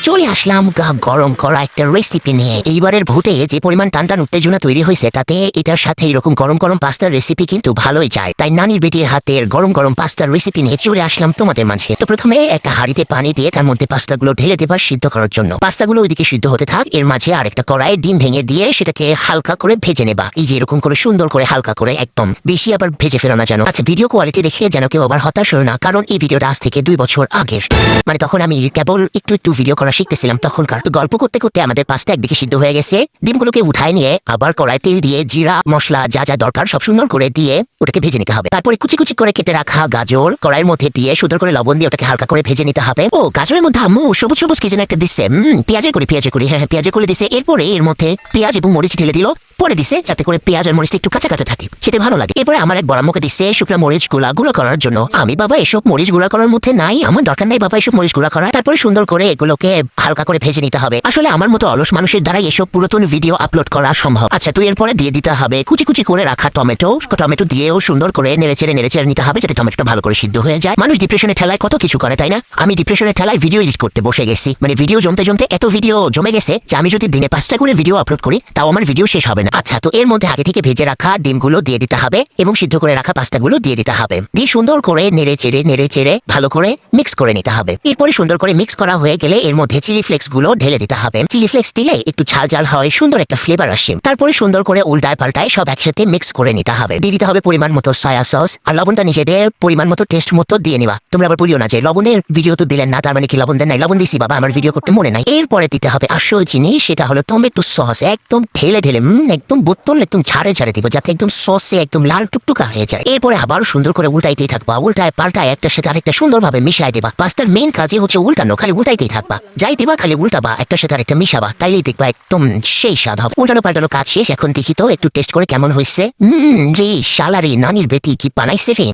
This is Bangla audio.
চলে আসলাম গরম করা একটা রেসিপি নিয়ে। এইবারের ভূতে যে পরিমাণ টানটান উত্তেজনা তৈরি হয়েছে তাতে এটার সাথে এরকম গরম গরম পাস্তার রেসিপি কিন্তু ভালোই যায়। তাই নানির বেটির হাতের গরম গরম পাস্তার রেসিপি নিয়ে চলে আসলাম তোমাদের মাঝে। তো প্রথমে একটা হাঁড়িতে পানি দিয়ে তার মধ্যে পাস্তাগুলো ঢেলে দেবার সিদ্ধ করার জন্য। পাস্তাগুলো ওইদিকে সিদ্ধ হতে থাক, এর মাঝে আরেকটা কড়াই ডিম ভেঙে দিয়ে সেটাকে হালকা করে ভেজে নেবা। এই যে এরকম করে সুন্দর করে হালকা করে, একদম বেশি আবার ভেজে ফেলো না যেন। আচ্ছা, ভিডিও কোয়ালিটি দেখে যেন কেউ আবার হতাশ হলো না, কারণ এই ভিডিওটা আজ থেকে 2 বছর আগের। মানে তখন আমি কেবল একটু ভিডিও করা শিখতেছিলাম তখনকার। গল্প করতে করতে আমাদের পাস্তা একদিকে সিদ্ধ হয়ে গেছে। ডিমগুলোকে উঠায় নিয়ে আবার কড়াই তেল দিয়ে জিরা মশলা যা যা দরকার সব সুন্দর করে দিয়ে ওটাকে ভেজে নিতে হবে। তারপরে কুচি কুচি করে কেটে রাখা গাজর কড়াইয়ের মধ্যে দিয়ে সুন্দর করে লবণ দিয়ে ওটাকে হালকা করে ভেজে নিতে হবে। ও, গাজরের মধ্যে আম্মু সবুজ সবুজ কি যেন একটা দিচ্ছে, পেঁয়াজের করে হ্যাঁ পেঁয়াজের করে দিছে। এরপরে এর মধ্যে পেঁয়াজ এবং মরিচ ঢেলে দিল, পরে দিছে যাতে করে পেঁয়াজ আর মরিচটা একটু কাঁচা কাঁচা থাকে, খেতে ভালো লাগে। এরপরে আমার এক বড়াম্মুকে দিচ্ছে শুকনো মরিচ গুঁড়া করার জন্য। আমি বাবা এসব মরিচ গুঁড়া করার মধ্যে নাই, আমার দরকার নাই বাবা এসব মরিচ গুঁড়া করা। তারপরে সুন্দর করে এগুলোকে হালকা করে ভেজে নিতে হবে। আসলে আমার মতো অলস মানুষের দ্বারাই এসব পুরাতন ভিডিও আপলোড করা সম্ভব। আচ্ছা, তুই এরপরে দিয়ে দিতে হবে কুচি কুচি করে রাখা টমেটো দিয়েও সুন্দর করে নেড়েচেড়ে নিতে হবে যাতে টমেটোটা ভালো করে সিদ্ধ হয়ে যায়। মানুষ ডিপ্রেশনের ঠেলায় কত কিছু করে, তাই না? আমি ডিপ্রেশনের ঠেলায় ভিডিও এডিট করতে বসে গেছি। মানে ভিডিও জমতে জমতে এত ভিডিও জমে গেছে যে আমি যদি দিনে 5টা করে ভিডিও আপলোড করি তাও আমার ভিডিও শেষ হবে না। আচ্ছা, তো এর মধ্যে আগে থেকে ভেজে রাখা ডিমগুলো দিয়ে দিতে হবে এবং সিদ্ধ করে রাখা পাস্তাগুলো দিয়ে দিতে হবে। দিয়ে সুন্দর করে নেড়েচেড়ে ভালো করে মিক্স করে নিতে হবে। এরপরে সুন্দর করে মিক্স করা হয়ে গেলে এর মধ্যে চিলি ফ্লেক্স গুলো ঢেলে দিতে হবে। চিলি ফ্লেক্স দিলে একটু ঝাল হয়, সুন্দর একটা ফ্লেভার আসে। তারপরে সুন্দর করে উল্টায় পাল্টায় সব একসাথে মিক্স করে নিতে হবে। দিয়ে দিতে হবে পরিমাণ মতো সয়া সস, আর লবণটা নিজেদের পরিমাণ মতো টেস্ট মতো দিয়ে নিবা। তোমরা আবার বলিও না যে লবণের ভিডিও তো দিলেন না, তার মানে কি লবণ দেন নাই? লবণ দিছি বাবা, আমার ভিডিও করতে মনে নাই। এরপরে দিতে হবে আসল জিনিস, সেটা হলো টমেটো সস। একদম ঢেলে একদম বোতল একদম ঝাড়ে দিব যাতে একদম সসে একদম লাল টুকটুকা হয়ে যায়। এরপরে আবার সুন্দর করে উল্টাইতেই থাকবা, উল্টায় পাল্টায় একটার সাথে আরেকটা সুন্দরভাবে মিশাই দেবা। পাস্তার মেইন কাজই হচ্ছে উল্টানো, খালি উল্টাইতেই থাকবা, যাই দিবা খালি উল্টাবা, একটার সাথে আরেকটা মিশাবা, তাইলেই দেখবা একদম সেই স্বাদ হবে। উল্টানো পাল্টানো কাজ শেষ, এখন দেখি তো একটু টেস্ট করে কেমন হয়েছে। রে শালারি নানির বেটি কি বানাইছে রে।